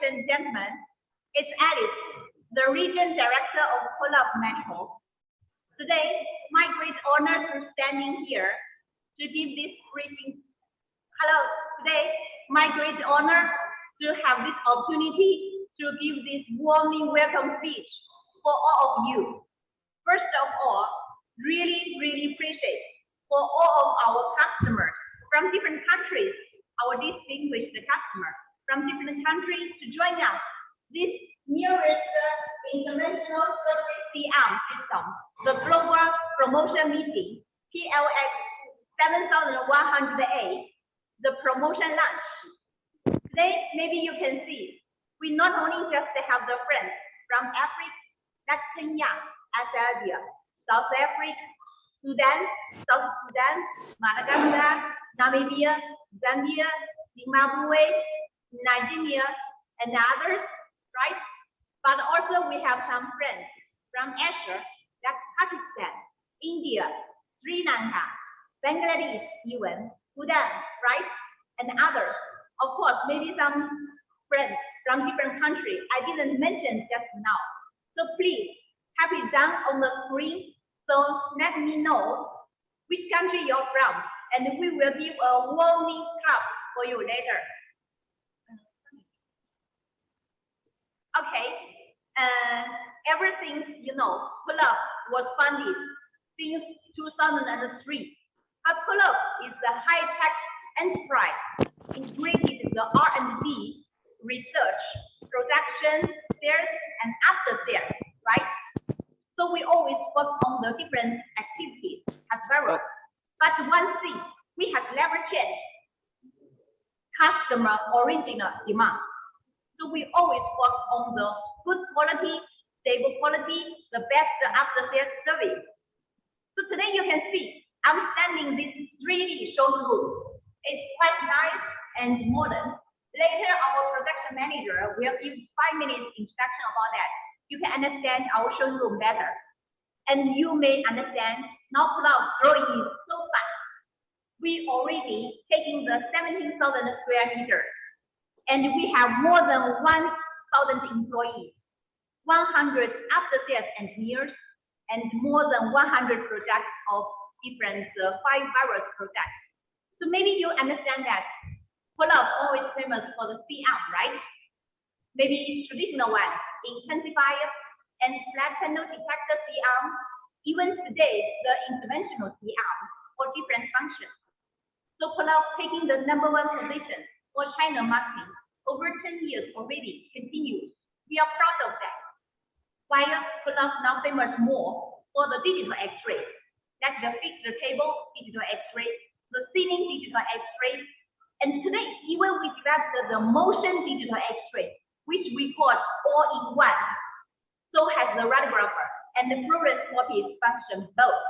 and gentlemen, it's Alice, the Region Director of PLX Medical. Today, my great honor to standing here to give this briefing. Hello, today, my great honor to have this opportunity to give this warmly welcome speech for all of you. First of all, really appreciate for all of our customers from different countries, our distinguished customers from different countries to join us this newest interventional surgery C-arm system, the global promotion meeting, PLX7100A, the promotion launch. Today, maybe you can see, we not only just have the friends from Africa, Kenya, Ethiopia, South Africa, Sudan, South Sudan, Madagascar, Namibia, Zambia, Zimbabwe, Nigeria, and others, right? But also we have some friends from Asia, like Pakistan, India, Sri Lanka, Bangladesh, even Sudan, right? And others. Of course, maybe some friends from different countries I didn't mention just now. So please have it down on the screen. So let me know which country you're from, and we will give a warming clap for you later. Okay, everything you know, PLX was founded since 2003. But PLX is a high-tech enterprise integrated the R&D, research, production, sales, and after sales, right? So we always focus on the different activities as well. But one thing, we have never changed customer original demand. So we always focus on the good quality, stable quality, the best after sales service. So today you can see, I'm standing this 3D showroom. It's quite nice and modern. Later, our production manager will give 5 minutes introduction about that. You can understand our showroom better. And you may understand now PLX growing so fast. We already taking the 17,000 square meters. And we have more than 1,000 employees, 100 after-sales engineers, and more than 100 projects of different 5 various projects. So maybe you understand that PLX always famous for the C-arm, right? Maybe traditional one, intensifier and flat panel detector C-arm, even today, the interventional C-arm for different functions. So PLX taking the #1 position for China market over 10 years already continues. We are proud of that. While PLX now famous more for the digital X-ray, like the fixed table digital X-ray, the ceiling digital X-ray, and today even we developed the motion digital X-ray, which we call all-in-one. So has the radiographer and the fluoroscopy function both.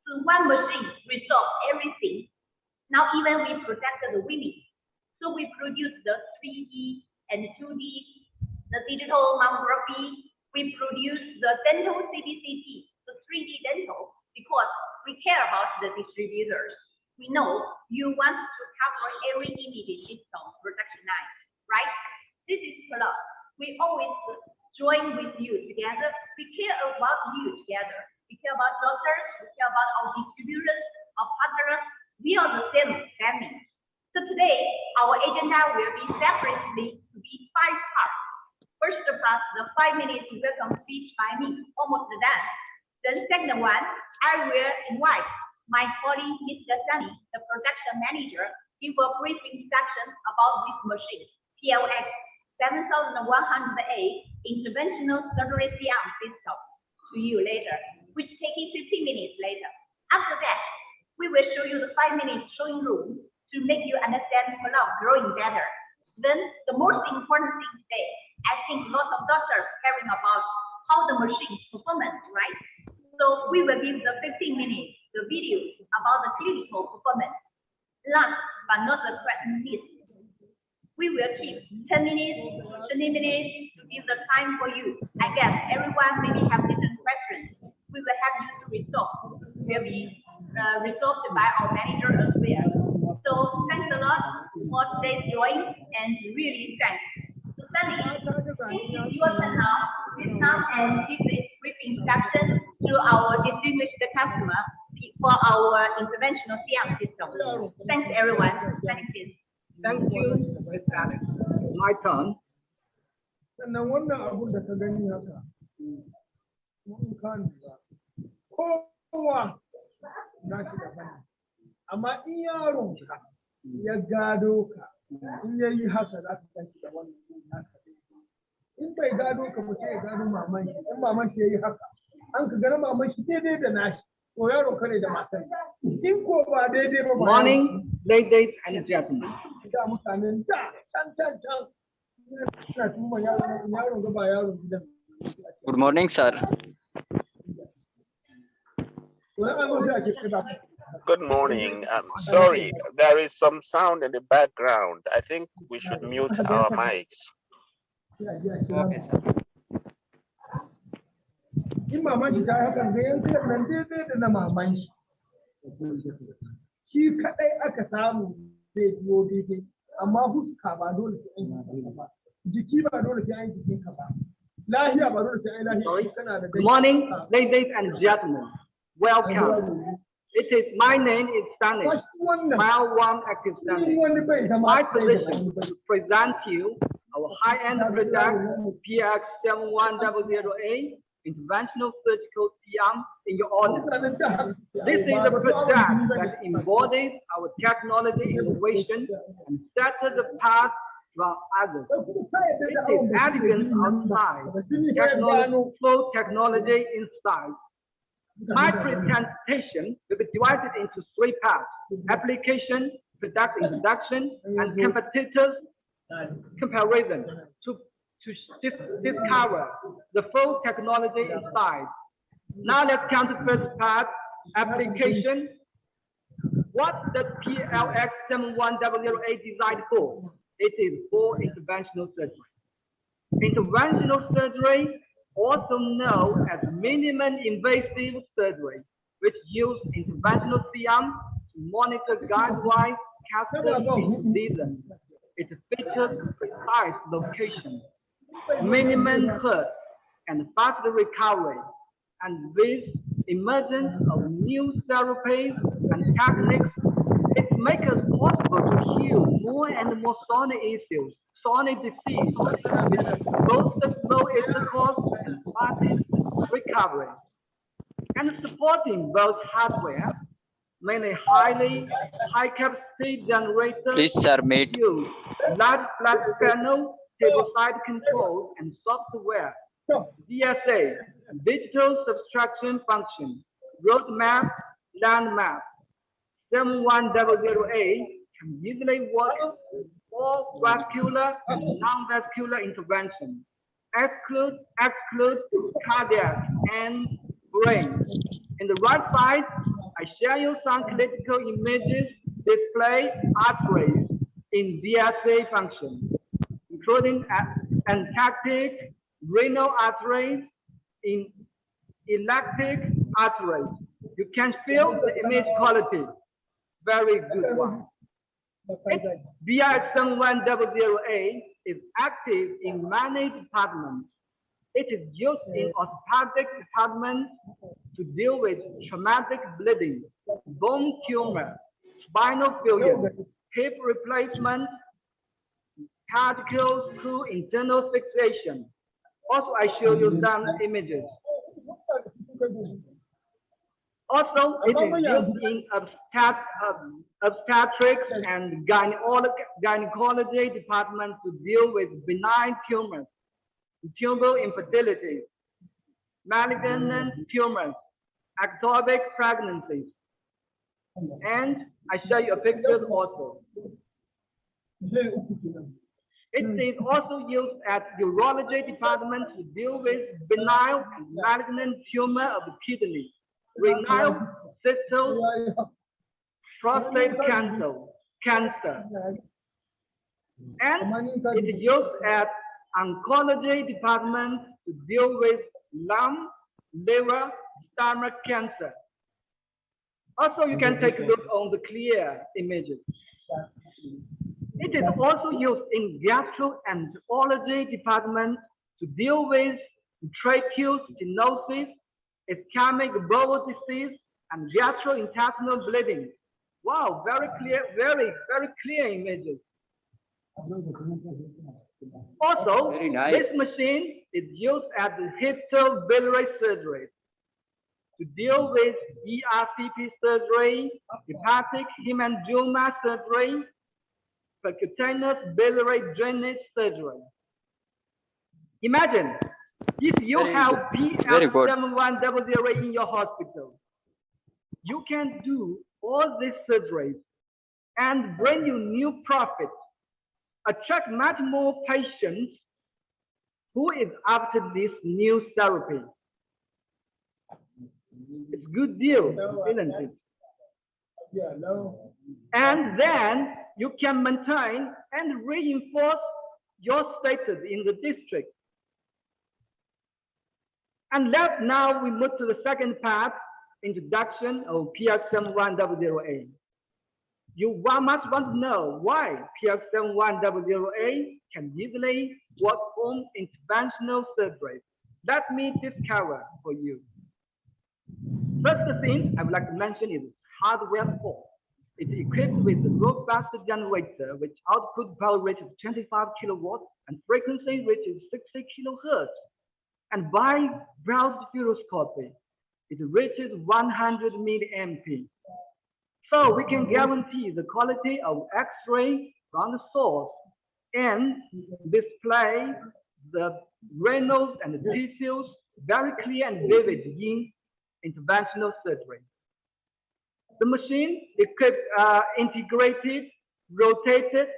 So one machine resolves everything. Now even we protect the women. So we produce the 3D and 2D, the digital mammography. We produce the dental CBCT, the 3D dental, because we care about the distributors. We know you want to cover every image system production line, right? This is PLX. We always join with you together. We care about you together. We care about doctors. We care about our distributors, our partners. We are the same family. So today, our agenda will be separately to be 5 parts. First part, the 5 minutes welcome speech by me, almost done. Then second one, I will invite my colleague, Mr. Sunny, the production manager, give a brief introduction about this machine, PLX7100A interventional surgery C-arm system to you later, which taking 15 minutes later. After that, we will show you the 5 minutes showing room to make you understand PLX growing better. Then the most important thing today, I think lots of doctors caring about how the machine performance, right? So we will give the 15 minutes, the video about the clinical performance. Last but not the least, we will keep 10 minutes, 20 minutes to give the time for you. I guess everyone maybe have different questions. We will have you to resolve. Will be resolved by our manager as well. So thanks a lot for today's join and really thanks. So Sunny, it's your turn now. Please come and give the brief introduction to our distinguished customer for our interventional C-arm system. Thanks, everyone. Thank you. Thank you, Ms. Alex. My turn. Sannan wannan abun da ka gani haka, mun kan kowa na shi daban. Amma in yaron ka ya gado ka, in ya yi haka za ka tashi da wannan haka. In bai gado ka mutum ya gado maman shi, in maman shi ya yi haka, an ka gana maman shi daidai da nashi, to yaro kare da matan. In ko ba daidai ba. Morning, ladies and gentlemen. Da mutanen da can. Good morning, sir. Good morning. I'm sorry, there is some sound in the background. I think we should mute our mics. Okay, sir. In maman shi ta hakan zai yanka nan daidai da na maman shi. Shi kaɗai aka samu zai biyo daidai, amma huska ba dole sai an yi ba. Jiki ba dole sai an yi jikin ka ba. Lahiya ba dole sai an yi lahiya. Kana da Good morning, ladies and gentlemen. Welcome. It is my name is Stanley. Mile 1 active Stanley. My position to present you our high-end product PLX7100A interventional surgical C-arm in your order. This is a product that embodies our technology innovation and sets us apart from others. It is elegant outside, flow technology inside. My presentation will be divided into 3 parts: application, product introduction, and competitors comparison to discover the full technology inside. Now let's come to the first part, application. What the PLX7100A designed for? It is for interventional surgery. Interventional surgery, also known as minimum invasive surgery, which use interventional C-arm to monitor guide-wise cancer diseases. It features precise location, minimum hurt, and faster recovery. And with emergence of new therapies and techniques, it makes it possible to heal more and more chronic issues, chronic disease, with both the low intercourse and fastest recovery. And supporting both hardware, mainly high capacity generators, Please submit. use large flat panel, table side control, and software. DSA, digital subtraction function, roadmap, landmap. 7100A can easily work for vascular and non-vascular intervention, exclude cardiac and brain. In the right side, I share you some clinical images display arteries in DSA function, including entactic renal arteries in electric arteries. You can feel the image quality. Very good one. PLX7100A is active in many departments. It is used in orthopedic departments to deal with traumatic bleeding, bone tumor, spinal failure, hip replacement, particle screw internal fixation. Also, I show you some images. Also, it is used in obstetrics and gynecology department to deal with benign tumors, tubal infertility, malignant tumors, ectopic pregnancies. And I show you a picture also. It is also used at urology department to deal with benign and malignant tumor of the kidney, renal cysts, prostate cancer. And it is used at oncology department to deal with lung, liver, stomach cancer. Also, you can take a look on the clear images. It is also used in gastroenterology department to deal with tracheal stenosis, ischemic bowel disease, and gastrointestinal bleeding. Wow, very clear, very clear images. Also, Very nice. this machine is used at the histobiliary surgery to deal with ERCP surgery, hepatic hemangioma surgery, percutaneous biliary drainage surgery. Imagine if you Very have Very good. PLX7100A in your hospital, you can do all these surgeries and bring you new profit, attract much more patients who is after this new therapy. It's a good deal, isn't it? Yeah, no. And then you can maintain and reinforce your status in the district. And now we move to the second part, introduction of PLX7100A. You must want to know why PLX7100A can easily work on interventional surgery. Let me discover for you. First thing I would like to mention is hardware support. It's equipped with a robust generator which output power reaches 25 kilowatts and frequency reaches 60 kilohertz. And by browsed fluoroscopy, it reaches 100 milliamp. So we can guarantee the quality of X-ray from the source and display the renals and the tissues very clear and vivid in interventional surgery. The machine equipped integrated, rotate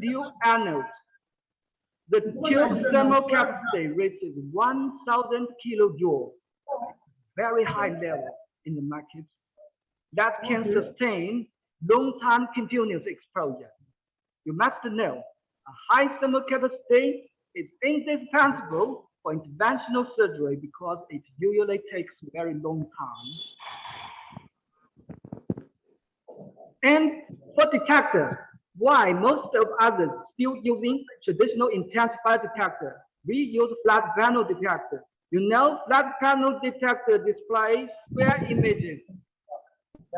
dual anodes. The tube thermal capacity reaches 1,000 kilojoules, very high level in the market, that can sustain long-term continuous exposure. You must know a high thermal capacity is indispensable for interventional surgery because it usually takes very long time. And for detector, why most of others still using traditional intensifier detector? We use flat panel detector. You know, flat panel detector displays square images,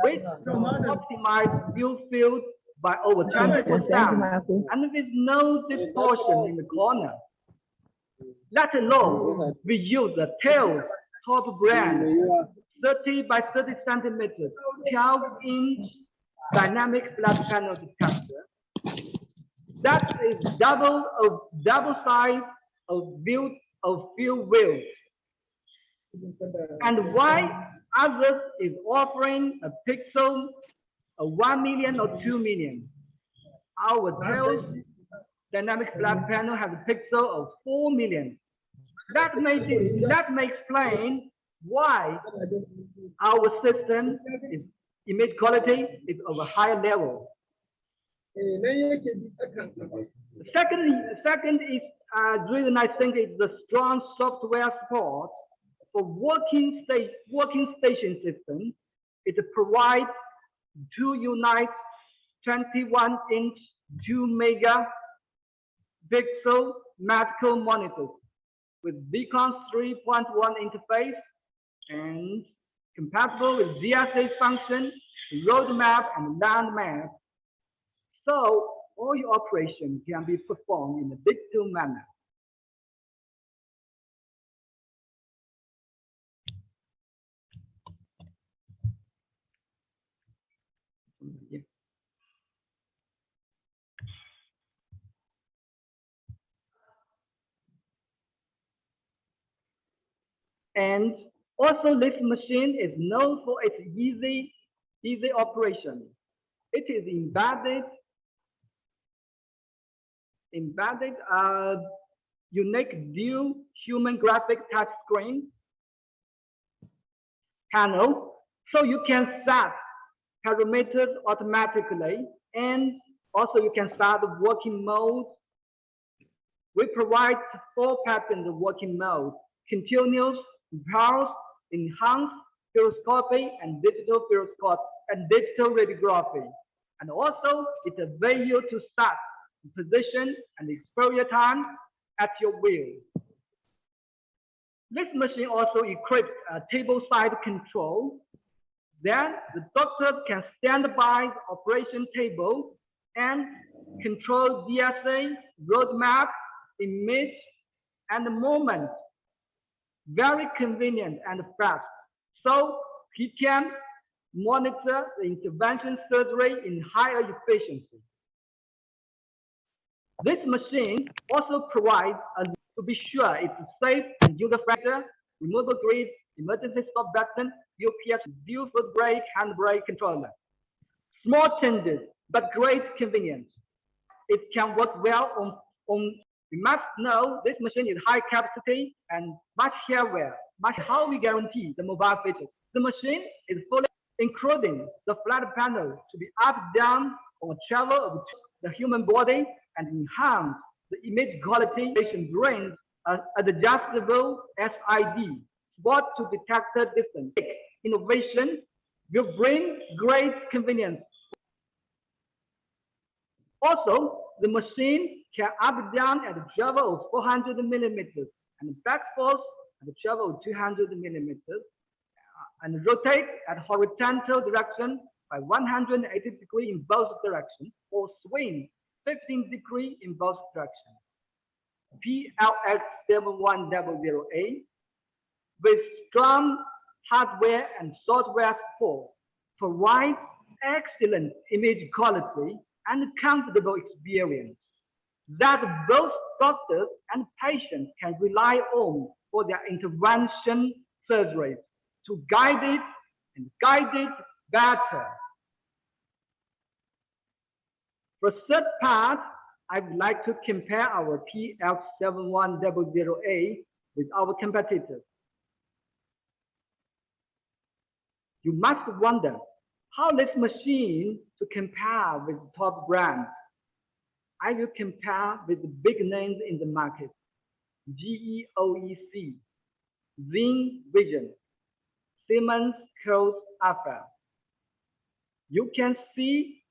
which optimize view field by over 20%, and with no distortion in the corner. Let alone, we use a tail top brand, 30 by 30 centimeters, 12-inch dynamic flat panel detector. That is double size of field wheels. And why others is offering a pixel of 1 million or 2 million. Our tail dynamic flat panel has a pixel of 4 million. That may explain why our system is image quality is of a higher level. Second is really nice thing is the strong software support for working station system. It provides 2 unite 21-inch 2 megapixel medical monitors with Beacon 3.1 interface and compatible with GSA function, road map, and land map. So all your operations can be performed in a digital manner. And also this machine is known for its easy operation. It is embedded unique dual human graphic touch screen panel, so you can set parameters automatically, and also you can start the working mode. We provide 4 patterns of working mode: continuous, pulse, enhanced, fluoroscopy, and digital fluoroscopy and digital radiography. And also, it allows you to start, position, and exposure time at your will. This machine also equips a table-side control. Then the doctor can stand by the operation table and control DSA, roadmap, image, and movement. Very convenient and fast. So he can monitor the intervention surgery in higher efficiency. This machine also provides to be sure it's safe and user-friendly, removal grid, emergency stop button, UPS, dual foot brake, handbrake controller. Small changes, but great convenience. It can work well on we must know this machine is high capacity and much hardware, much how we guarantee the mobile features. The machine is fully including the flat panel to be up, down, or travel of the human body and enhance the image quality. It brings an adjustable SID, spot to detector distance. Innovation will bring great convenience. Also, the machine can up down at a travel of 400 millimeters and back forth at a travel of 200 millimeters and rotate at horizontal direction by 180 degrees in both directions or swing 15 degrees in both directions. PLX7100A with strong hardware and software support provides excellent image quality and comfortable experience that both doctors and patients can rely on for their intervention surgeries to guide it better. For third part, I would like to compare our PLX7100A with our competitors. You must wonder how this machine to compare with top brands. I will compare with the big names in the market: GEOEC, Zing Vision, Siemens Cross Alpha. You can see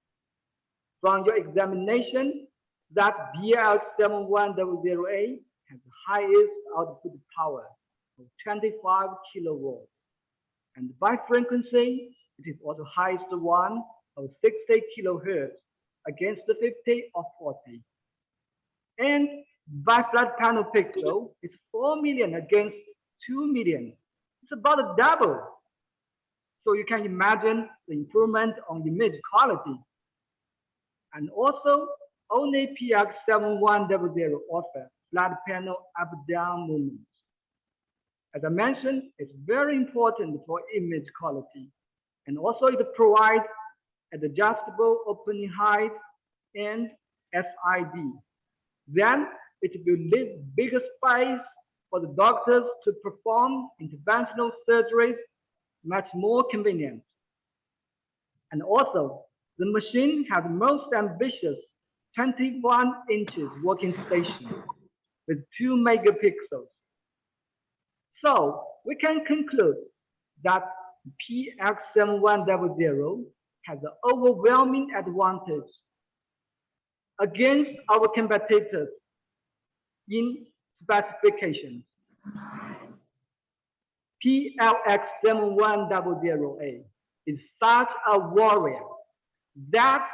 from your examination that PLX7100A has the highest output power of 25 kilowatts. And by frequency, it is also highest one of 60 kilohertz against the 50 or 40. And by flat panel pixel, it's 4 million against 2 million. It's about a double. So you can imagine the improvement on image quality. And also, only PLX7100 offers flat panel up-down movements. As I mentioned, it's very important for image quality. And also it provides an adjustable opening height and SID. Then it will leave bigger space for the doctors to perform interventional surgeries much more convenient. And also, the machine has the most ambitious 21 inches working station with 2 megapixels. So we can conclude that PLX7100 has an overwhelming advantage against our competitors in specifications. PLX7100A is such a warrior that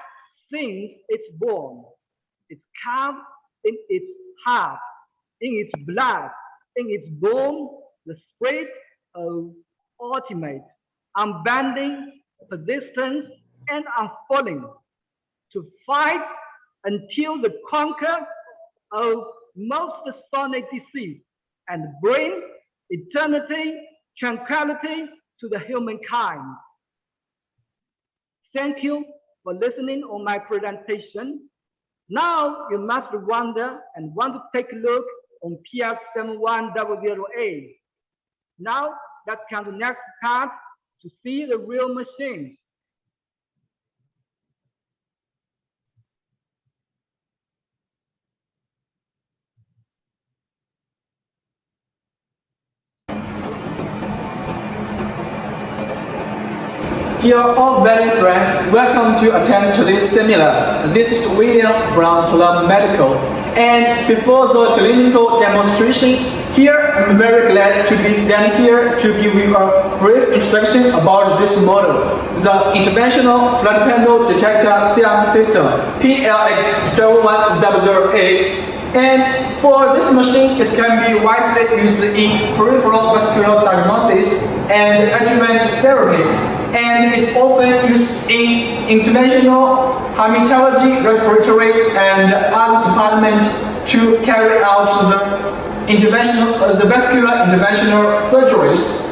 since it's born, it's carved in its heart, in its blood, in its bone, the spirit of ultimate, unbending, persistence, and unfalling, to fight until the conquer of most sonic disease and bring eternity, tranquility to the humankind. Thank you for listening on my presentation. Now you must wonder and want to take a look on PLX7100A. Now let's come to the next part to see the real machine. Dear all valued friends, welcome to attend today's seminar. This is William from Plum Medical. And before the clinical demonstration, here I'm very glad to be standing here to give you a brief introduction about this model, the Interventional Flat Panel Detector C-arm system, PLX7100A. And for this machine, it can be widely used in peripheral vascular diagnosis and adjuvant therapy, and is often used in interventional hematology, respiratory, and other departments to carry out the vascular interventional surgeries.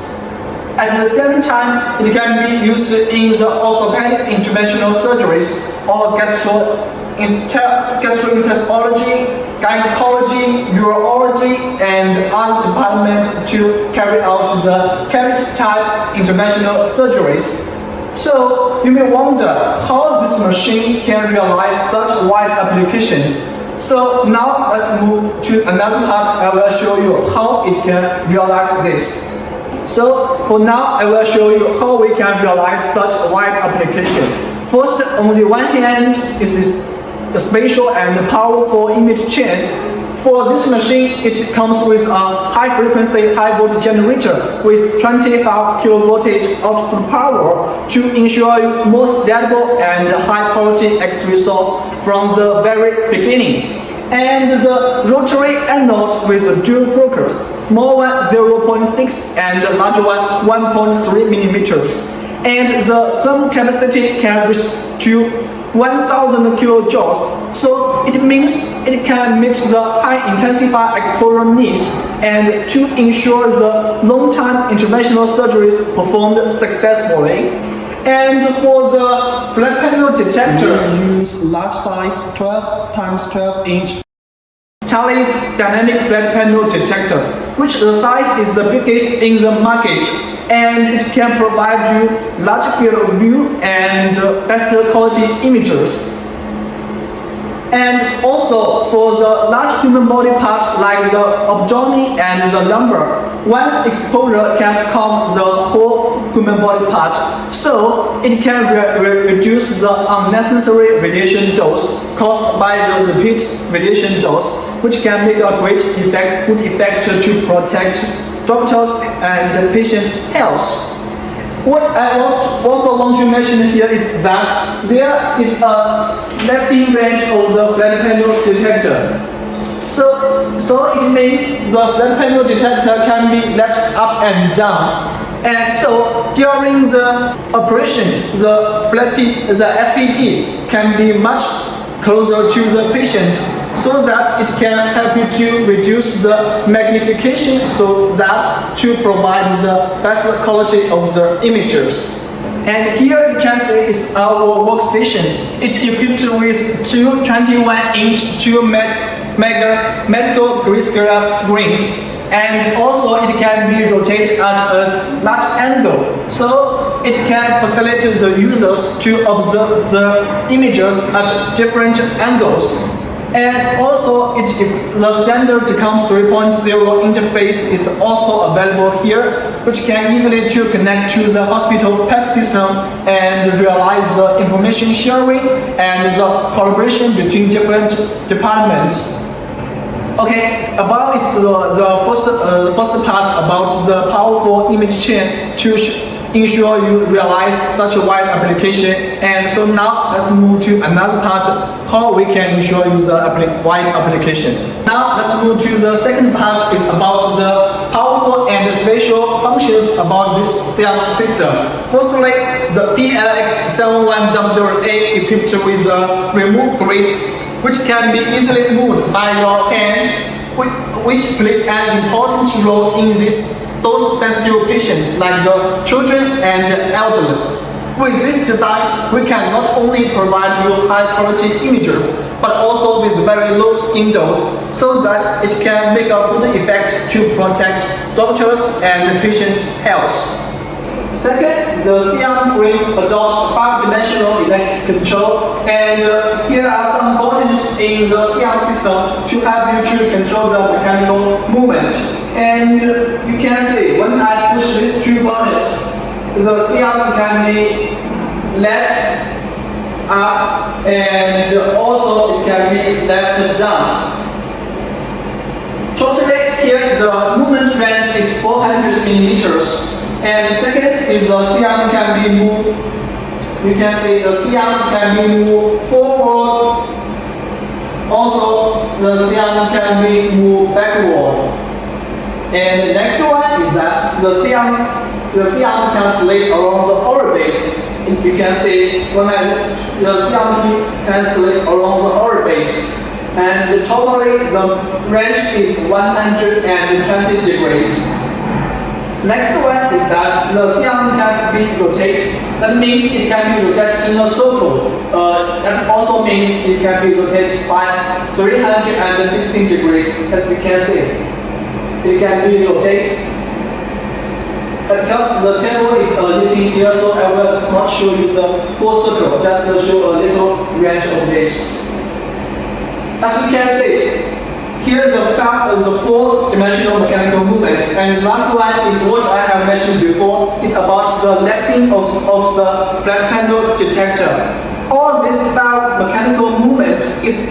At the same time, it can be used in the orthopedic interventional surgeries or gastroenterology, gynecology, urology, and other departments to carry out the cavity-type interventional surgeries. So you may wonder how this machine can realize such wide applications. So now let's move to another part. I will show you how it can realize this. So for now, I will show you how we can realize such wide application. First, on the one hand, is the spatial and powerful image chain. For this machine, it comes with a high-frequency, high-voltage generator with 25 kV output power to ensure you more stable and high-quality X-ray source from the very beginning. And the rotary anode with a dual focus, small one 0.6 and the larger one 1.3 millimeters. And the thermal capacity can reach to 1000 kilojoules, so it means it can meet the high-intensity exposure needs and to ensure the long-time interventional surgeries performed successfully. And for the flat panel detector, we use large size 12 x 12 inch Thales dynamic flat panel detector, which the size is the biggest in the market, and it can provide you large field of view and better quality images. And also for the large human body part like the abdomen and the lumbar, once exposure can cover the whole human body part, so it can reduce the unnecessary radiation dose caused by the repeat radiation dose, which can make a good effect to protect doctors and patient health. What I also want to mention here is that there is a lifting range of the flat panel detector. So it means the flat panel detector can be left up and down. And so during the operation, the FPD can be much closer to the patient, so that it can help you to reduce the magnification, so that to provide the best quality of the images. And here you can see is our workstation. It's equipped with two 21-inch 2 mega medical grayscale screens, and also it can be rotated at a large angle, so it can facilitate the users to observe the images at different angles. And also the standard DCOM 3.0 interface is also available here, which can easily to connect to the hospital PAC system and realize the information sharing and the collaboration between different departments. Okay, about the first part about the powerful image chain to ensure you realize such a wide application. And so now let's move to another part, how we can ensure you the wide application. Now let's move to the second part, is about the powerful and special functions about this C-arm system. Firstly, the PLX7100A equipped with a remote grid, which can be easily moved by your hand, which plays an important role in those sensitive patients like the children and elderly. With this design, we can not only provide you high quality images, but also with very low skin dose, so that it can make a good effect to protect doctors and patient health. Second, the C-arm frame adopts 5-dimensional electric control, and here are some buttons in the C-arm system to help you to control the mechanical movement. And you can see when I push these two buttons, the C-arm can be left up and also it can be left down. Totally here the movement range is 400 millimeters. And second is the C-arm can be moved. You can see the C-arm can be moved forward. Also, the C-arm can be moved backward. And the next one is that the C-arm can slide along the orbit. You can see when the C-arm can slide along the orbit. And totally the range is 120 degrees. Next one is that the C-arm can be rotated. That means it can be rotated in a circle. That also means it can be rotated by 316 degrees, as we can see. It can be rotated. Because the table is lifting here, so I will not show you the whole circle, just to show a little range of this. As you can see, here is the four-dimensional mechanical movement, and the last one is what I have mentioned before. It's about the lifting of the flat panel detector. All this five mechanical movement is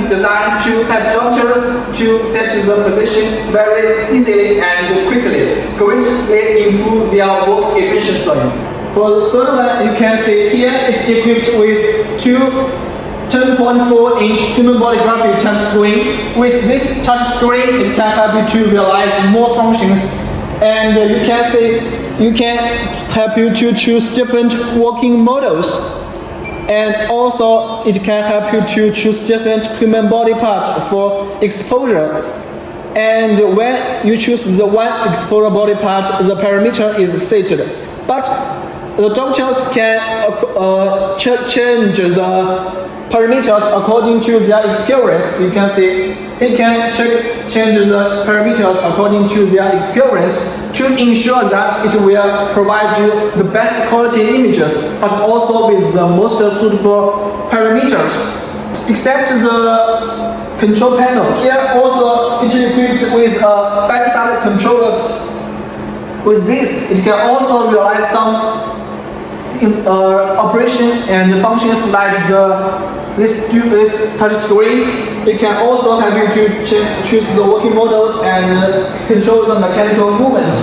designed to have doctors to set the position very easily and quickly, greatly improve their work efficiency. For the third one, you can see here it's equipped with two 10.4-inch human body graphic touchscreen. With this touchscreen, it can help you to realize more functions, and you can see you can help you to choose different working models, and also it can help you to choose different human body parts for exposure. And when you choose the one exposure body part, the parameter is set. But the doctors can change the parameters according to their experience. You can see it can change the parameters according to their experience to ensure that it will provide you the best quality images, but also with the most suitable parameters. Except the control panel, here also it is equipped with a backside controller. With this, it can also realize some operation and functions like this touch screen. It can also help you to choose the working models and control the mechanical movement.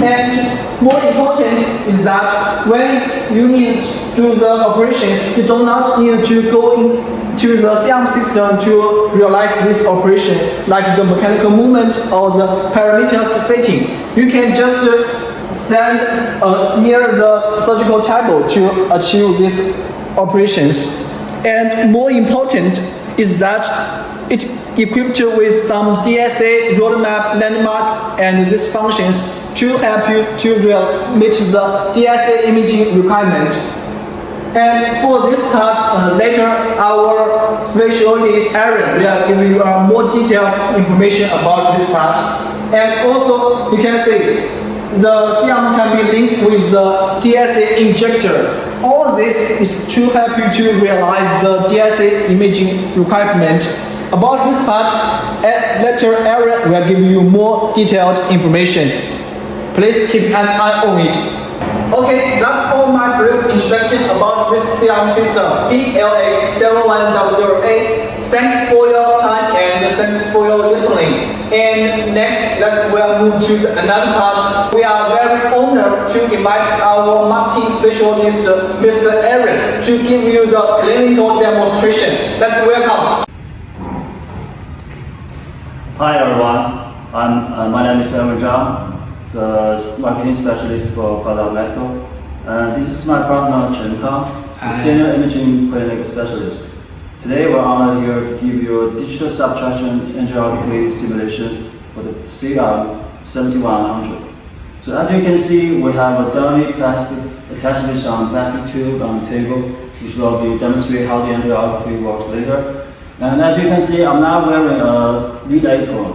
And more important is that when you need to do the operations, you do not need to go into the C-arm system to realize this operation, like the mechanical movement or the parameters setting. You can just stand near the surgical table to achieve these operations. And more important is that it's equipped with some DSA roadmap, landmark, and these functions to help you to meet the DSA imaging requirement. And for this part, later our specialist Aaron will give you more detailed information about this part. And also, you can see the C-arm can be linked with the DSA injector. All this is to help you to realize the DSA imaging requirement. About this part, later Aaron will give you more detailed information. Please keep an eye on it. Okay, that's all my brief introduction about this C-arm system, PLX7100A. Thanks for your time and thanks for your listening. And next, we'll move to another part. We are very honored to invite our marketing specialist, Mr. Aaron, to give you the clinical demonstration. Let's welcome. Hi everyone, my name is Aaron Zhang, the marketing specialist for Product Medical. This is my partner Chen Kang, the senior imaging clinic specialist. Today we're honored here to give you a digital subtraction angiography stimulation for the CR7100. So as you can see, we have a dummy plastic attached with some plastic tube on the table, which will be demonstrate how the angiography works later. And as you can see, I'm now wearing a lead apron,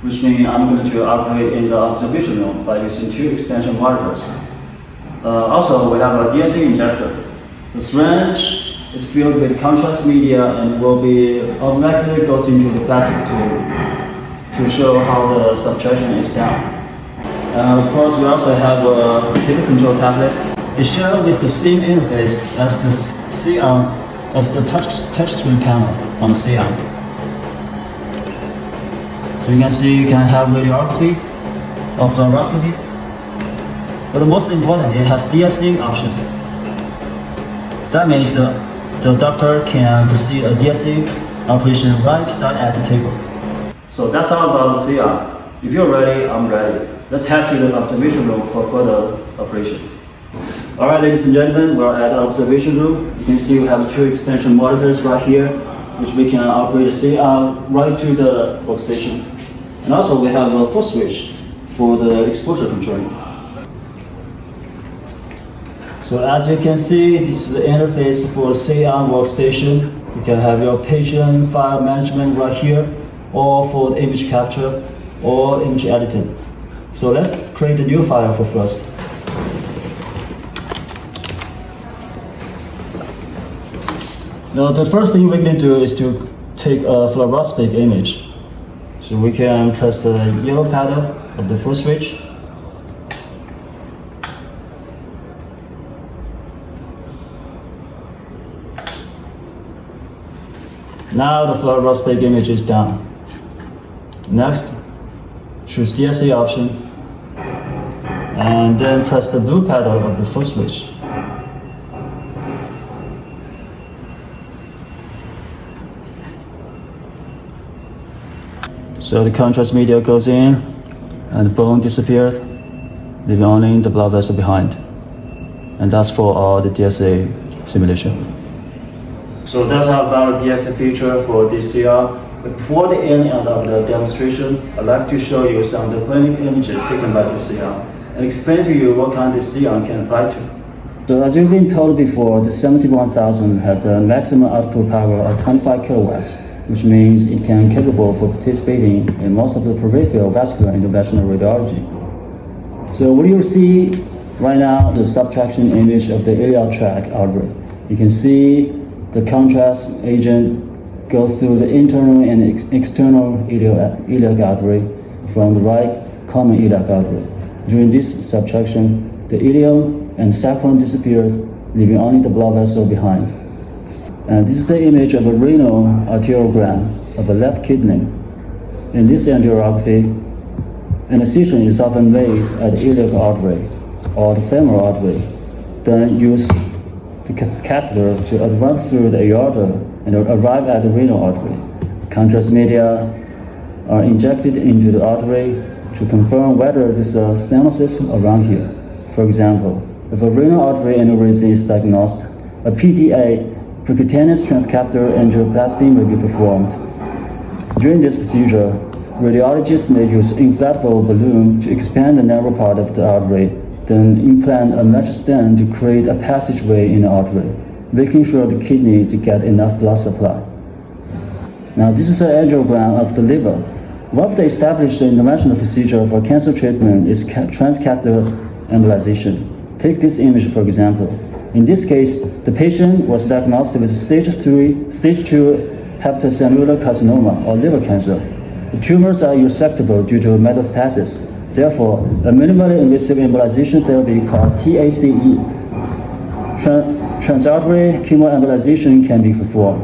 which means I'm going to operate in the observation room by using two expansion monitors. Also, we have a DSA injector. The syringe is filled with contrast media and will be automatically goes into the plastic tube to show how the subtraction is done. Of course, we also have a table control tablet. It's shared with the same interface as the C-arm, as the touchscreen panel on the C-arm. So you can see you can have radiography or fluoroscopy. But the most important, it has DSA options. That means the doctor can proceed a DSA operation right beside at the table. So that's all about the C-arm. If you're ready, I'm ready. Let's head to the observation room for further operation. All right, ladies and gentlemen, we're at the observation room. You can see we have 2 expansion monitors right here, which we can operate the C-arm right to the workstation. And also we have a foot switch for the exposure controlling. So as you can see, this is the interface for C-arm workstation. You can have your patient file management right here, or for the image capture, or image editing. So let's create a new file for first. Now the first thing we can do is to take a fluoroscopic image. So we can press the yellow paddle of the foot switch. Now the fluoroscopic image is done. Next, choose DSA option, and then press the blue paddle of the foot switch. So the contrast media goes in, and the bone disappears, leaving only the blood vessel behind. And that's for all the DSA simulation. So that's about the DSA feature for this C-arm. But before the end of the demonstration, I'd like to show you some of the clinical images taken by the C-arm and explain to you what kind of C-arm can apply to. So as you've been told before, the 71000 has a maximum output power of 25 kilowatts, which means it can be capable for participating in most of the peripheral vascular interventional radiology. So what you see right now, the subtraction image of the iliac tract artery. You can see the contrast agent go through the internal and external iliac artery from the right common iliac artery. During this subtraction, the ileum and sacrum disappeared, leaving only the blood vessel behind. And this is an image of a renal arteriogram of a left kidney. In this angiography, an incision is often made at the iliac artery or the femoral artery, then use the catheter to advance through the aorta and arrive at the renal artery. Contrast media are injected into the artery to confirm whether there's a stenosis around here. For example, if a renal artery aneurysm is diagnosed, a PTA, percutaneous transcatheter angioplasty, may be performed. During this procedure, radiologists may use inflatable balloon to expand the narrow part of the artery, then implant a mesh stent to create a passageway in the artery, making sure the kidney to get enough blood supply. Now this is an angiogram of the liver. One of the established interventional procedure for cancer treatment is transcatheter embolization. Take this image for example. In this case, the patient was diagnosed with stage 2 hepatocellular carcinoma or liver cancer. The tumors are resectable due to metastasis. Therefore, a minimally invasive embolization therapy called TACE, transartery chemoembolization, can be performed.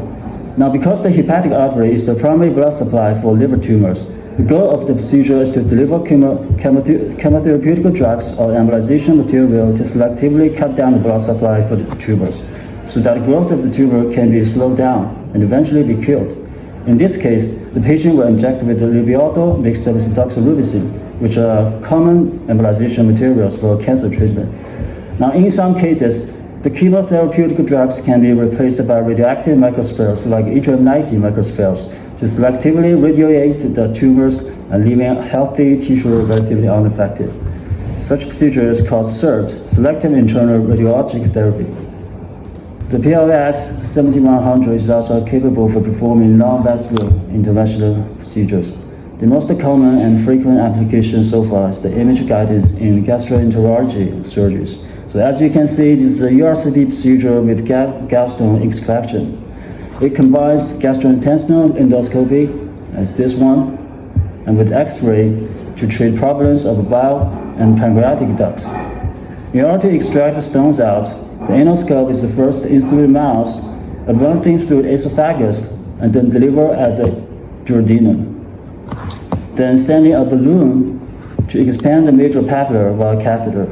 Now, because the hepatic artery is the primary blood supply for liver tumors, the goal of the procedure is to deliver chemotherapeutic drugs or embolization material to selectively cut down the blood supply for the tumors, so that the growth of the tumor can be slowed down and eventually be killed. In this case, the patient will inject with the Libiorto mixed with doxorubicin, which are common embolization materials for cancer treatment. Now, in some cases, the chemotherapeutic drugs can be replaced by radioactive microspheres like yttrium-90 microspheres to selectively radiate the tumors and leaving healthy tissue relatively unaffected. Such procedure is called SIRT, selective internal radiologic therapy. The PLX7100 is also capable for performing non-vascular interventional procedures. The most common and frequent application so far is the image guidance in gastroenterology surgeries. So as you can see, this is a URCP procedure with gallstone extraction. It combines gastrointestinal endoscopy, as this one, and with X-ray to treat problems of bowel, and pancreatic ducts. In order to extract the stones out, the anal scope is first in through the mouth, advancing through the esophagus, and then delivered at the duodenum. Then sending a balloon to expand the major papilla via catheter.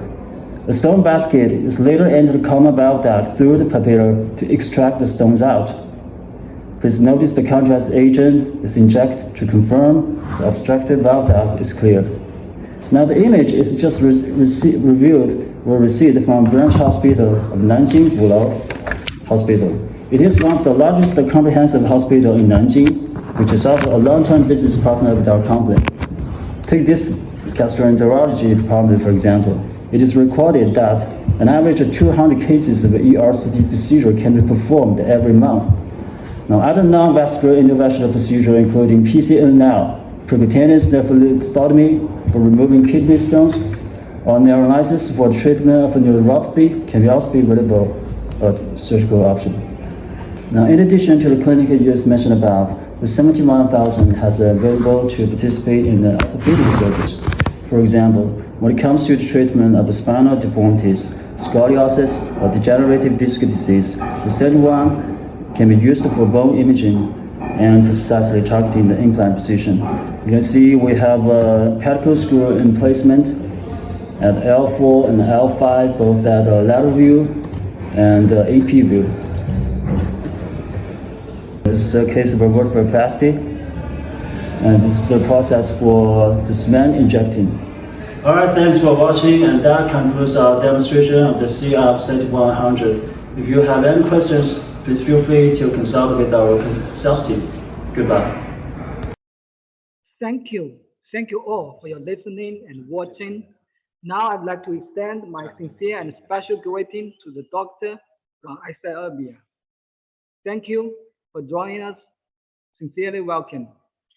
The stone basket is later entered the common bile duct through the papilla to extract the stones out. Please notice the contrast agent is injected to confirm the obstructed bile duct is cleared. Now the image is just received from Branch Hospital of Nanjing Wulao Hospital. It is one of the largest comprehensive hospitals in Nanjing, which is also a long-term business partner with our company. Take this gastroenterology department, for example. It is recorded that an average of 200 cases of ERCP procedure can be performed every month. Now, other non-vascular interventional procedures, including PCNL, percutaneous nephrolectomy for removing kidney stones, or neurolysis for the treatment of neuropathy, can also be available as surgical option. Now, in addition to the clinical use mentioned above, the 71,000 has available to participate in the orthopedic surgeries. For example, when it comes to the treatment of the spinal deformities, scoliosis, or degenerative disc disease, the 71 can be used for bone imaging and precisely targeting the implant position. You can see we have a pedicle screw emplacement at L4 and L5, both at lateral view and AP view. This is a case of a vertebral plasty, and this is the process for the cement injecting. All right, thanks for watching, and that concludes our demonstration of the C-arm 7100. If you have any questions, please feel free to consult with our sales team. Goodbye. Thank you. Thank you all for your listening and watching. Now I'd like to extend my sincere and special greeting to the doctor from I said earlier. Thank you for joining us. Sincerely welcome.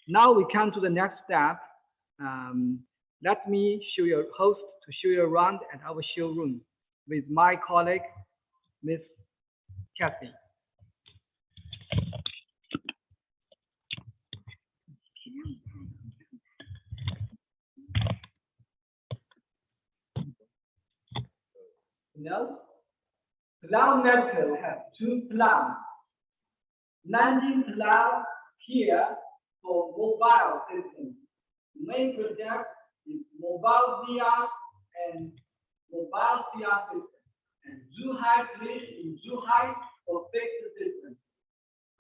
Now we come to the next step. Let me show your host to show you around at our showroom with my colleague, Miss Kathy. No? Cloud Medical has two plants. Nanjing Cloud here for mobile systems. Main product is mobile VR and mobile VR system. And Zhuhai Switch in Zhuhai for fixed systems.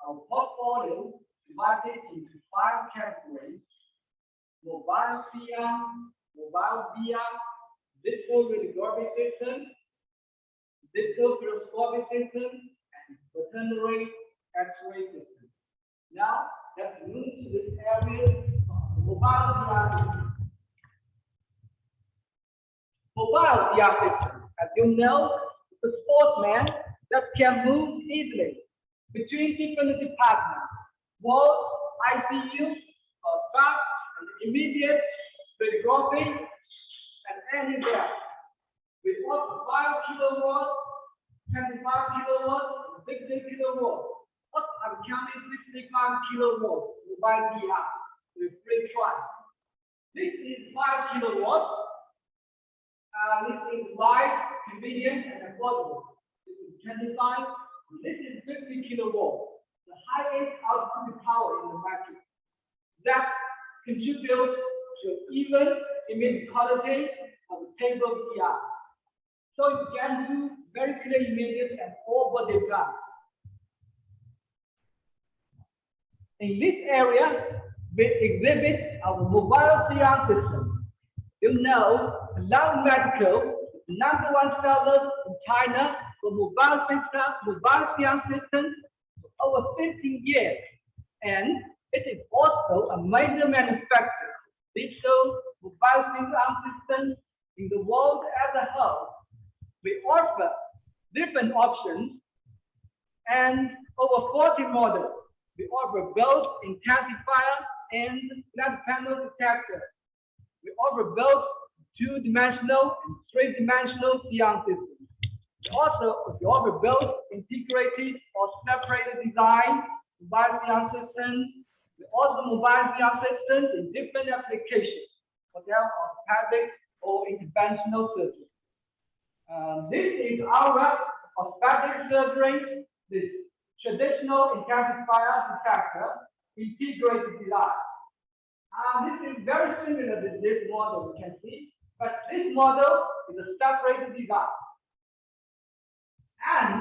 Our portfolio divided into 5 categories: mobile VR, digital radiography system, digital fluoroscopy system, and veterinary X-ray system. Now, let's move to this area of mobile VR system. Mobile VR system, as you know, is a sportsman that can move easily between different departments, both ICU, fast and immediate radiography, and anywhere. We offer 5 kilowatts, 25 kilowatts, 60 kilowatts. What I'm counting 65 kilowatts mobile VR with free trial. This is 5 kilowatts. This is light, convenient, and affordable. This is 25. This is 50 kilowatts, the highest output power in the market. That contributes to even image quality of the table VR. So you can do very clear images and all body blood. In this area, we exhibit our mobile VR system. You know, Cloud Medical is the #1 seller in China for mobile VR systems for over 15 years. And it is also a major manufacturer of digital mobile VR systems in the world as a whole. We offer different options and over 40 models. We offer both intensifier and flat panel detector. We offer both 2-dimensional and 3-dimensional VR systems. We offer both integrated or separated design mobile VR systems. We offer mobile VR systems in different applications, hotel, orthopedic, or interventional surgery. This is our prosthetic surgery, this traditional intensifier detector integrated device. This is very similar to this model you can see, but this model is a separated device. And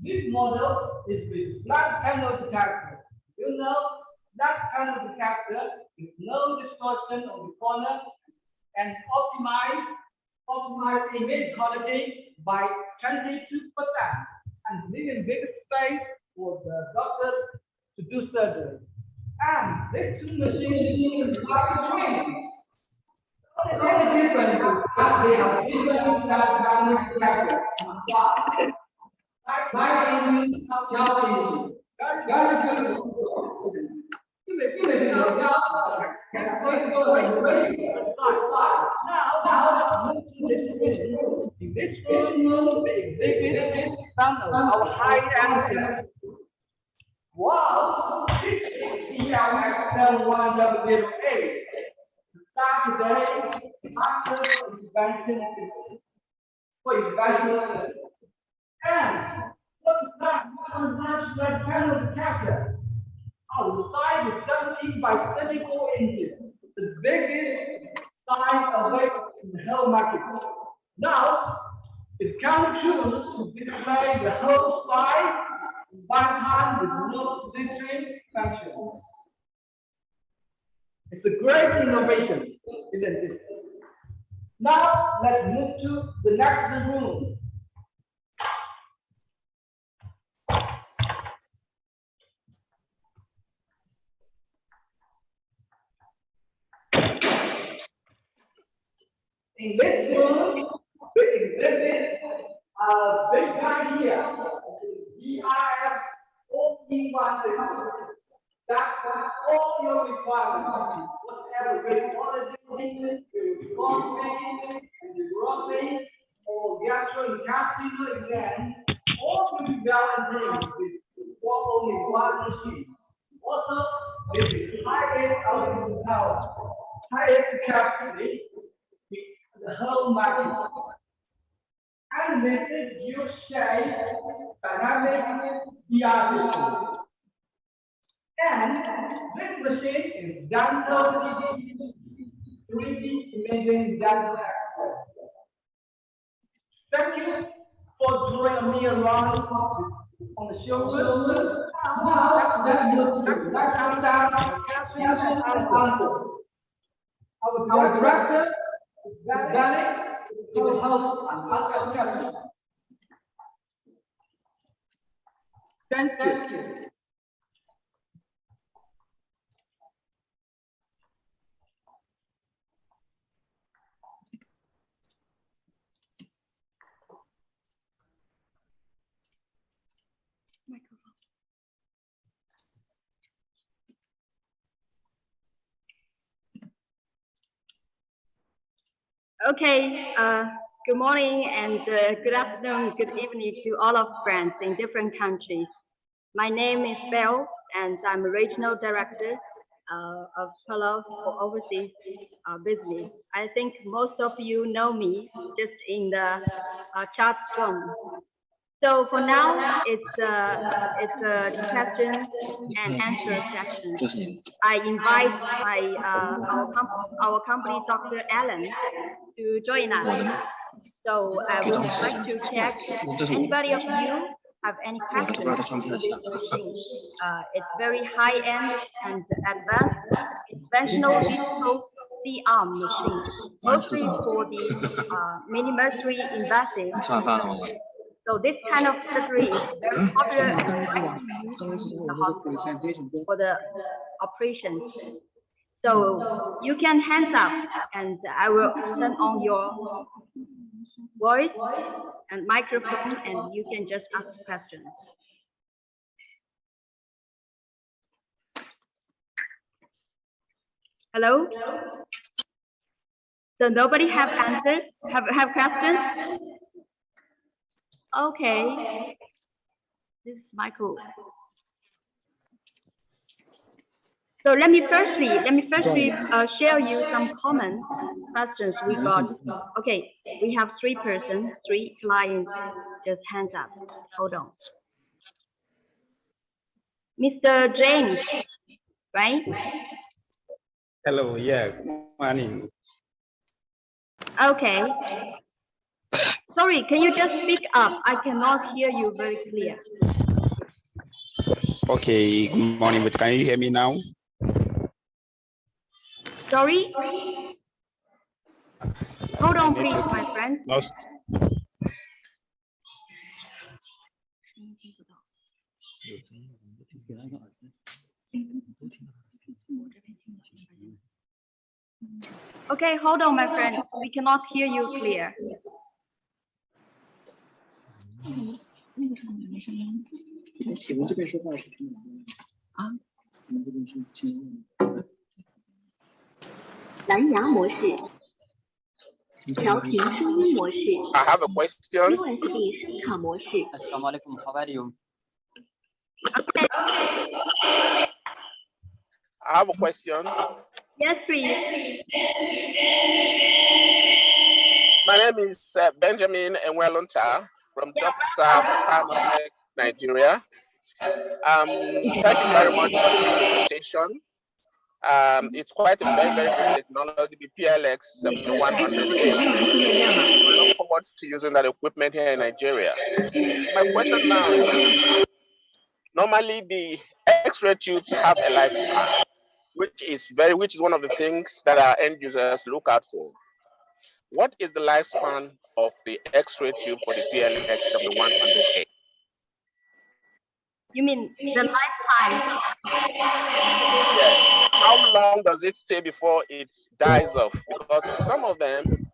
this model is with flat panel detector. You know, flat panel detector with no distortion of the corner and optimize image quality by 22% and leaving big space for the doctor to do surgery. And these two machines are twins. The only difference is that they have different flat panel detectors on size. Right into down into. Very good. Now, in this room, we exhibit some of our high-end. Wow, this is PLX7100A. Start today, after intervention for intervention. And what is that? What is that panel detector? Our size is 17 by 34 inches, the biggest size available in the whole market. Now, it can choose to display the whole size in one time with no distinct function. It's a great innovation, isn't it? Now, let's move to the next room. In this room, we exhibit a big guy here, DRF 1416. That's all your requirements. Whatever radiology, urology, or gastrointestinal exam, all will be guaranteed with only one machine. Also, this is high-end output power, high-end capacity. The whole market. And this is your shape dynamic DR. And this machine is dental 3D imaging dental access. Thank you for joining me around on the show. Now, let's count down questions and answers. Our director, Benign, he will host and answer questions. Thank you. Okay, good morning and good afternoon, good evening to all of friends in different countries. My name is Belle and I'm a regional director of PLX for overseas business. I think most of you know me just in the chat room. So for now, it's a question and answer session. I invite our company, Dr. Alan, to join us. So I would like to check anybody of you have any questions on this machine. It's very high-end and advanced interventional digital C-arm machine, mostly for the minimally invasive. So this kind of surgery is very popular and widely used in the hospital for the operations. So you can hands up and I will turn on your voice and microphone and you can just ask questions. Hello? So nobody have answers? Have questions? Okay. This is Michael. So let me firstly share you some common questions we got. Okay, we have 3 persons, 3 clients, just hands up. Hold on. Mr. James, right? Hello, yeah, good morning. Okay. Sorry, can you just speak up? I cannot hear you very clear. Okay, good morning, but can you hear me now? Sorry? Hold on, please, my friend. Lost. Okay, hold on, my friend. We cannot hear you clear. I have a question. Assalamualaikum. How are you? I have a question. Yes, please. My name is Benjamin and from Dr. Nigeria. Thank you very much for the presentation. It's quite a very good technology, the PLX7100A. We look forward to using that equipment here in Nigeria. My question now is, normally the X-ray tubes have a lifespan, which is one of the things that our end users look out for. What is the lifespan of the X-ray tube for the PLX7100A? You mean the lifetime? Yes. How long does it stay before it dies off? Because some of them,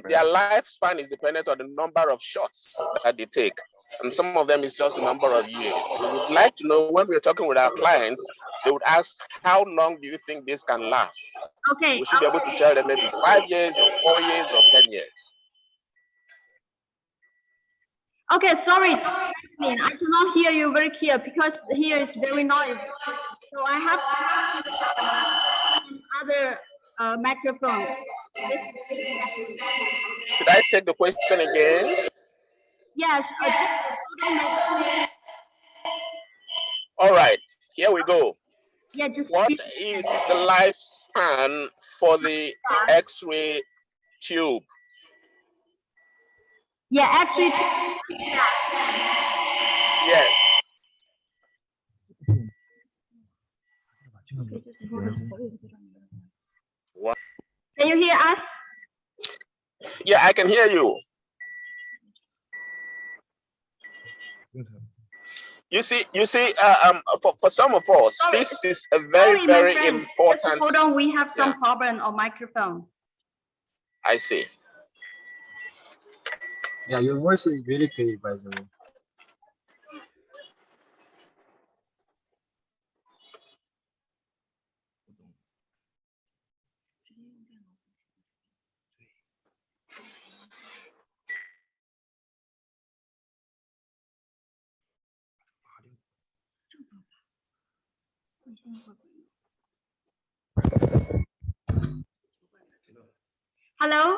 their lifespan is dependent on the number of shots that they take. And some of them is just the number of years. So we would like to know, when we're talking with our clients, they would ask, how long do you think this can last? Okay. We should be able to tell them maybe 5 years or 4 years or 10 years. Okay, sorry, I cannot hear you very clear because here is very noisy. So I have other microphone. Should I take the question again? Yes. All right, here we go. Yeah, what is the lifespan for the X-ray tube? Yeah, actually. Yes. What? Can you hear us? Yeah, I can hear you. You see, for some of us, this is a very important. Hold on, we have some problem on microphone. I see. Yeah, your voice is very clear, by the way. Hello?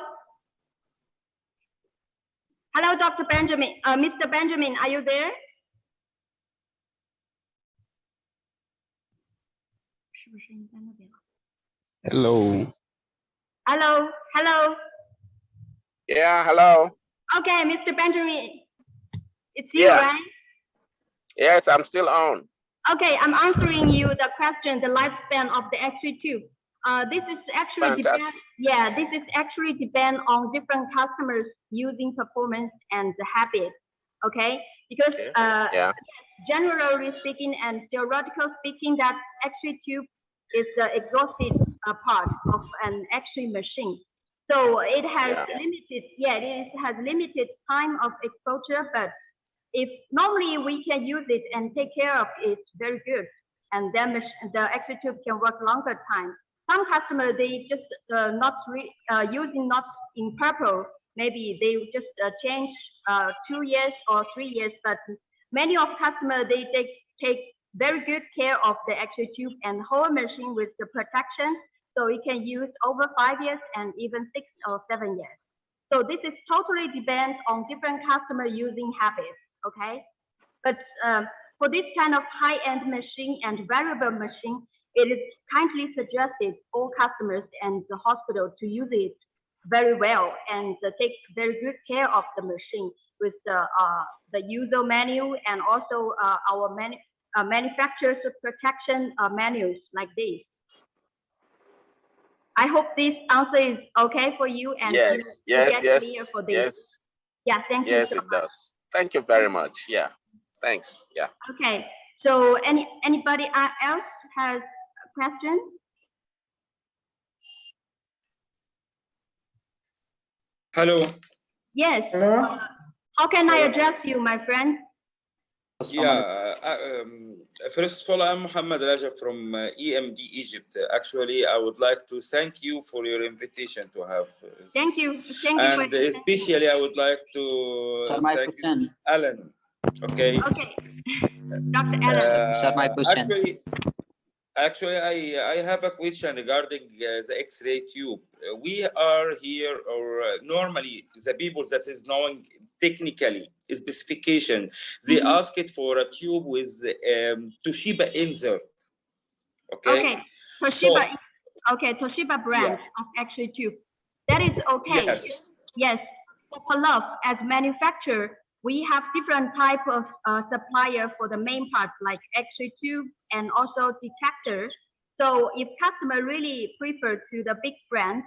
Hello, Dr. Benjamin. Mr. Benjamin, are you there? Hello. Hello. Hello. Yeah, hello. Okay, Mr. Benjamin, it's you, right? Yes, I'm still on. Okay, I'm answering you the question, the lifespan of the X-ray tube. This is actually depend on different customers using performance and the habit. Okay, because generally speaking and theoretical speaking, that X-ray tube is the exhausted part of an X-ray machine. So it has limited time of exposure, but if normally we can use it and take care of it very good, and then the X-ray tube can work longer time. Some customers, they just using not in purple, maybe they just change 2 years or 3 years, but many of customers, they take very good care of the X-ray tube and whole machine with the protection. So it can use over 5 years and even 6 or 7 years. So this is totally depends on different customer using habits, okay? But for this kind of high-end machine and variable machine, it is kindly suggested all customers and the hospital to use it very well and take very good care of the machine with the user manual and also our manufacturer's protection manuals like this. I hope this answer is okay for you and yes, you yes, get clear for this. yes. Yeah, thank you. Yes, so it much. does. Thank you very much. Yeah, thanks. Yeah. Okay, so anybody else has a question? Hello. Yes. Hello? How can I address you, my friend? Yeah, first of all, I'm Mohammed Rajab from EMD Egypt. Actually, I would like to thank you for your invitation to have this. Thank you. And especially, I would like to thank Alan. Okay. Okay. Dr. Alan. Actually, I have a question regarding the X-ray tube. We are here, or normally the people that is knowing technically specification, they ask it for a tube with Toshiba insert. Okay. Okay. Toshiba. Okay. Toshiba brand of X-ray tube. That is okay. Yes. Yes. For PLX as manufacturer, we have different type of supplier for the main parts like X-ray tube and also detector. So if customer really prefer to the big brands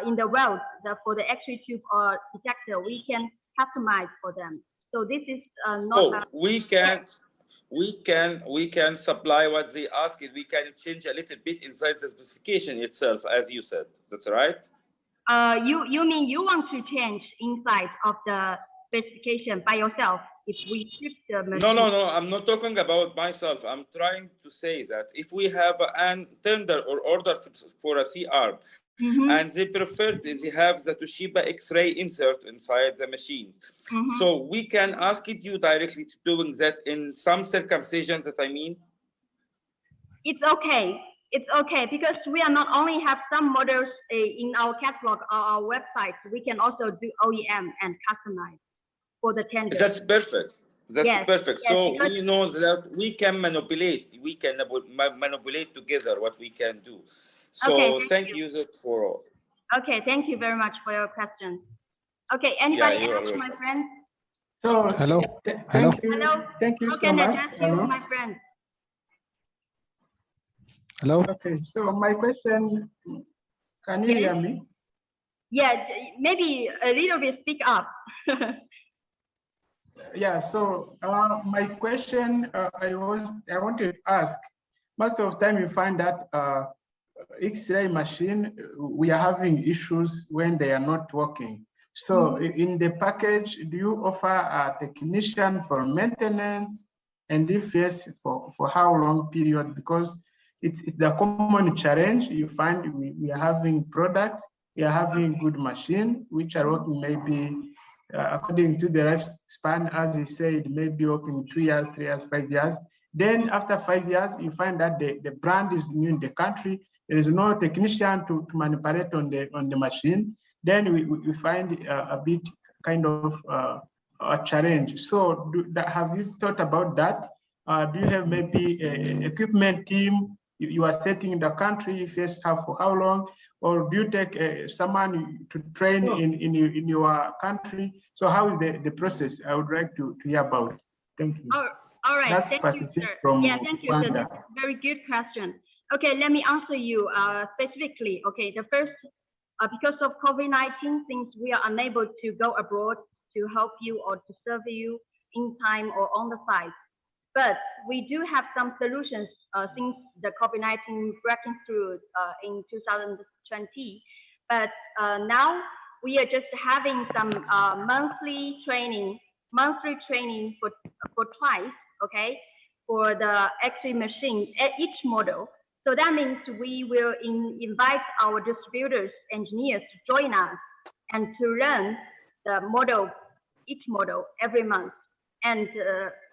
in the world for the X-ray tube or detector, we can customize for them. So this is not. We can supply what they ask. We can change a little bit inside the specification itself, as you said. That's right. You mean you want to change inside of the specification by yourself if we ship the machine? No, I'm not talking about myself. I'm trying to say that if we have a tender or order for a C-arm, and they they have the Toshiba X-ray insert inside the machine. So we can ask you directly to doing that in some circumstances that I mean? It's okay. It's okay because we are not only have some models in our catalog or our website, we can also do OEM and customize for the tender. That's perfect. That's perfect. Yes, so we know that we can manipulate. We can manipulate together what we can do. So okay, thank you for all. Okay, thank you very much for your question. Okay, anybody else, my friend? So, Hello. Thank you. Hello. Thank you How so can I much. address you, my friend? Hello. Okay, so my question, can you hear me? Yeah, maybe a little bit speak up. Yeah, so my question I wanted to ask, most of the time you find that X-ray machine, we are having issues when they are not working. So in the package, do you offer a technician for maintenance? And if yes, for how long period? Because it's the common challenge. You find we are having products, we are having good machine, which are working maybe according to the lifespan, as he said, maybe working 2 years, 3 years, 5 years. Then after 5 years, you find that the brand is new in the country. There is no technician to manipulate on the machine. Then we find a bit kind of a challenge. So have you thought about that? Do you have maybe an equipment team you are setting in the country? If yes, for how long? Or do you take someone to train in your country? So how is the process? I would like to hear about it. Thank you. All right. That's thank specific you, sir. from Yeah, thank you, sir. Rwanda. That's a very good question. Okay, let me answer you specifically. Okay, the first, because of COVID-19, since we are unable to go abroad to help you or to serve you in time or on the site, but we do have some solutions since the COVID-19 breaking through in 2020. But now we are just having some monthly training for twice, okay, for the X-ray machine at each model. So that means we will invite our distributors, engineers to join us and to learn the model, each model every month. And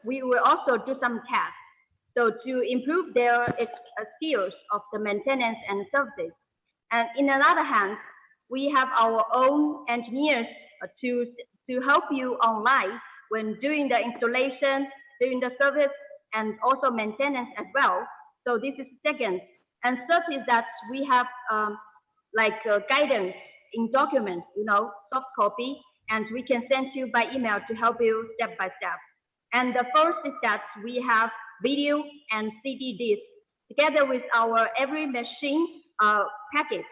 we will also do some tests. So to improve their skills of the maintenance and services. And in another hand, we have our own engineers to help you online when doing the installation, doing the service, and also maintenance as well. So this is second. And third is that we have guidance in documents, soft copy, and we can send you by email to help you step by step. And the first is that we have video and CD disc together with our every machine package.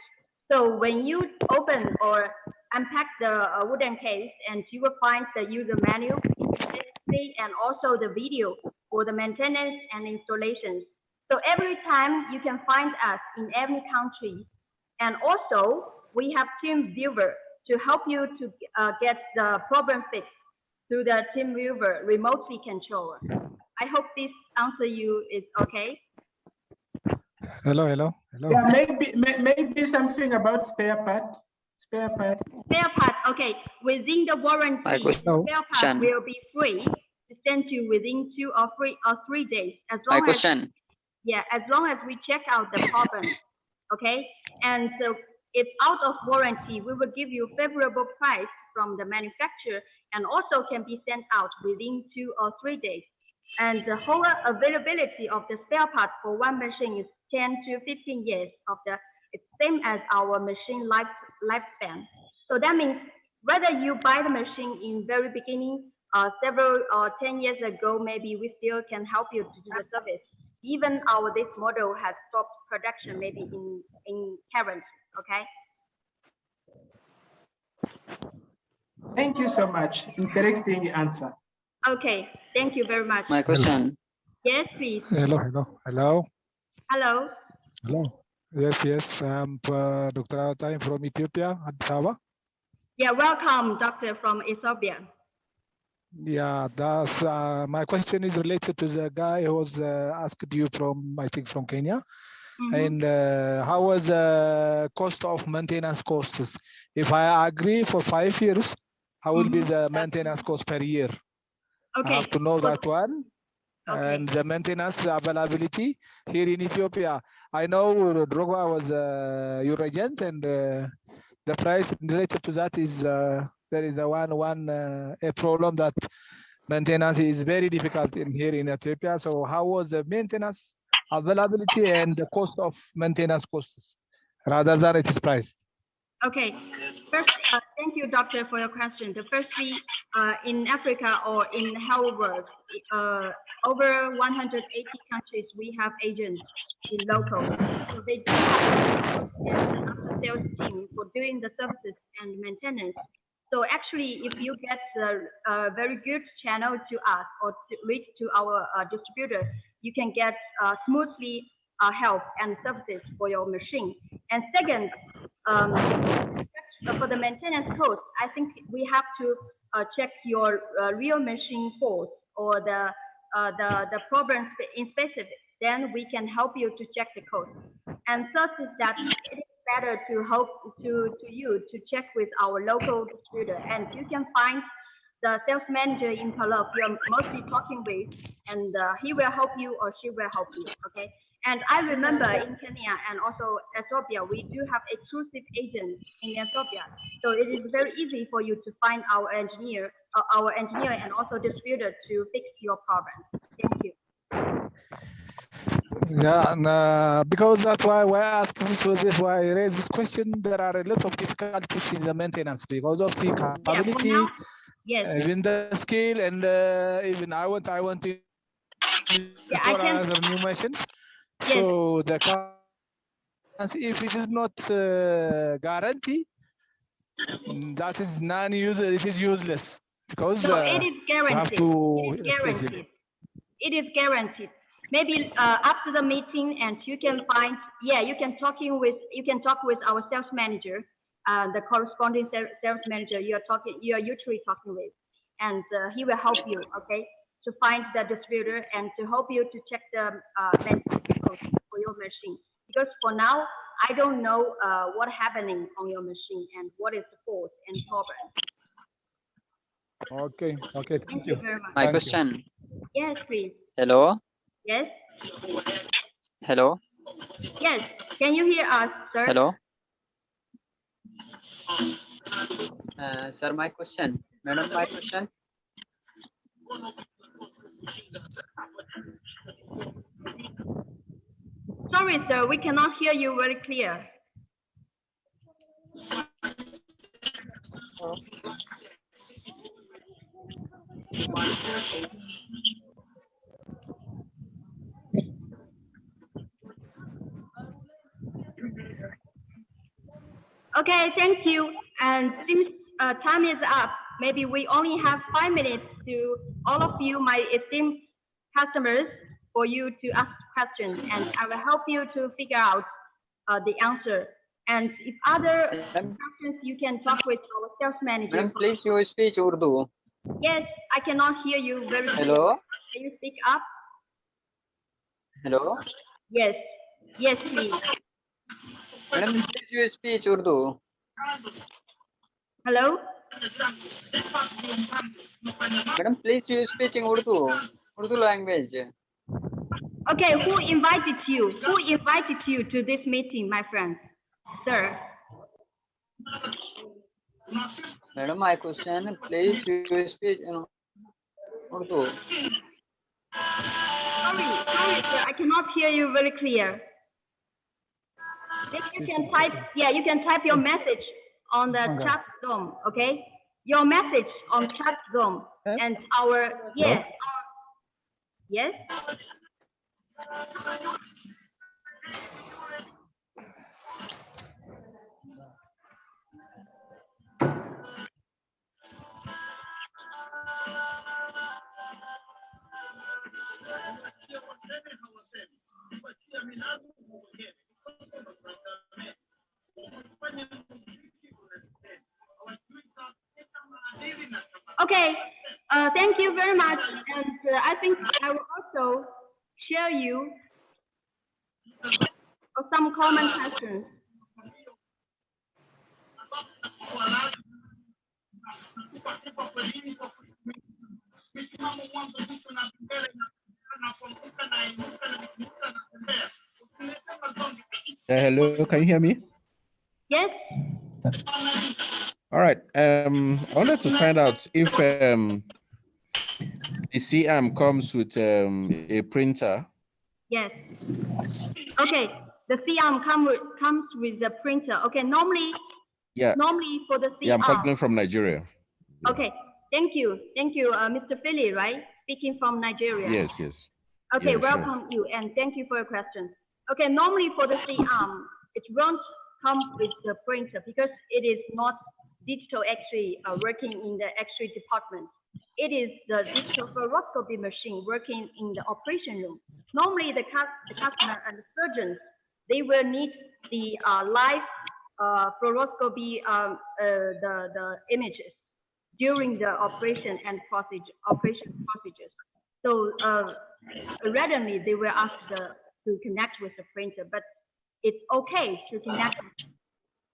So when you open or unpack the wooden case, and you will find the user manual and also the video for the maintenance and installations. So every time you can find us in every country. And also we have team viewer to help you to get the problem fixed through the team viewer remotely controlled. I hope this answer you is okay. Hello. Yeah, maybe something about spare part. Spare part. Okay. Within the warranty, spare part will be free to send you within 2 or 3 days. As long as long as we check out the problem. Okay. And so if out of warranty, we will give you favorable price from the manufacturer, and also can be sent out within 2 or 3 days. And the whole availability of the spare part for one machine is 10 to 15 years of it's same as our machine lifespan. So that means whether you buy the machine in very beginning, several or 10 years ago, maybe we still can help you to do the service. Even this model has stopped production maybe in current, okay? Thank you so much. Interesting answer. Okay, thank you very much. My question. Yes, please. Hello. Yes. I'm Dr. Atai from Ethiopia, Addis Ababa. Yeah, welcome, doctor from Ethiopia. Yeah, that's my question is related to the guy who was asked you from, I think, from Kenya. And how was the cost of maintenance costs? If I agree for 5 years, how will be the maintenance cost per year? Okay. I have to know that one. Okay. And the maintenance availability here in Ethiopia. I know Drogba was your agent, and the price related to that is there is a problem that maintenance is very difficult here in Ethiopia. So how was the maintenance availability and the cost of maintenance costs rather than its price? Okay, first, thank you, doctor, for your question. The firstly, in Africa or in the whole world, over 180 countries, we have agents in local. So they do have a sales team for doing the services and maintenance. So actually, if you get a very good channel to us or to reach to our distributor, you can get smoothly help and services for your machine. And second, for the maintenance cost, I think we have to check your real machine fault or the problem in specific. Then we can help you to check the cost. And third is that it is better to help to check with our local distributor, and you can find the sales manager in PLX you're mostly talking with, and he will help you or she will help you. Okay. And I remember in Kenya and also Ethiopia, we do have exclusive agents in Ethiopia. So it is very easy for you to find our engineer and also distributor to fix your problem. Thank you. Yeah, and, because that's why I asked why I raised this question. There are a lot of difficulties in the maintenance because of the capability, even the scale, and even I want to install another new machines. So the if it is not guaranteed, that is non-user. It is useless because so it is guaranteed. You have to it is guaranteed. Maybe after the meeting, and you can find, you can talk with our sales manager, the corresponding sales manager you are usually talking with, and he will help you, okay, to find the distributor and to help you to check the maintenance cost for your machine. Because for now, I don't know what's happening on your machine and what is the fault and problem. Okay. Thank you very much. My question. Yes, please. Hello. Yes. Hello. Yes. Can you hear us, sir? Hello. Sir, my question. Madam, my question. Sorry, sir. We cannot hear you very clear. Okay, thank you. And since time is up, maybe we only have 5 minutes to all of you, my esteemed customers, for you to ask questions, and I will help you to figure out the answer. And if other questions, you can talk with our sales manager. Madam, please you speak Urdu. Yes, I cannot hear you very clearly. Hello. Can you speak up? Hello. Yes. Yes, please. Madam, please you speak Urdu. Hello. Madam, please you speak in Urdu language. Okay, who invited you? Who invited you to this meeting, my friend? Sir. Madam, my question, please you speak in Urdu. Sorry, sir, I cannot hear you very clear. If you can type, yeah, you can type your message on the chat room, okay? Your message on chat room and our, yes, yes. Okay, thank you very much. And I think I will also share you some common questions. Hello, can you hear me? Yes. All right. I wanted to find out if the C-arm comes with a printer. Yes. Okay. The C-arm comes with the printer. Okay. Normally. Yeah. Normally for the C-arm. Yeah, I'm calling from Nigeria. Okay. Thank you. Thank you, Mr. Philly, right? Speaking from Nigeria. Yes. Yes. Okay. Yeah, welcome you and thank you for your question. Okay. Normally for the C-arm, it won't come with the printer because it is not digital X-ray working in the X-ray department. It is the digital fluoroscopy machine working in the operation room. Normally the customer and the surgeons, they will need the live fluoroscopy, the images during the operation and operation procedures. So randomly they will ask to connect with the printer, but it's okay to connect with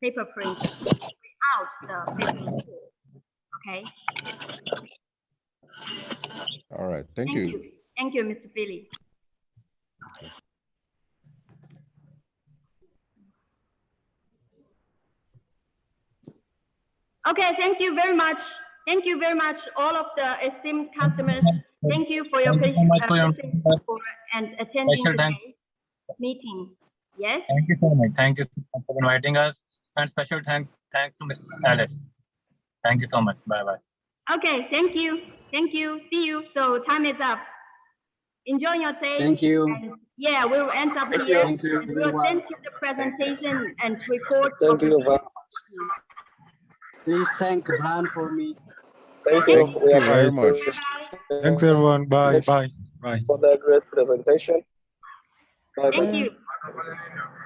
paper printer without the paper printer. Okay. All right. Thank you. Thank you, Mr. Philly. Okay, thank you very much. Thank you very much, all of the esteemed customers. Thank you for your patience and attending today's meeting. Yes. Thank you so much. Thank you for inviting us, and special thanks to Mr. Alex. Thank you so much. Bye bye. Okay, thank you. Thank you. See you. So time is up. Enjoy your day. Thank you. And yeah, we will end up here. Thank you. We will send you the presentation and report. Thank you. Please thank Bran for me. Thank you very much. Thanks, everyone. Bye. Bye. Bye. For the great presentation. Thank you.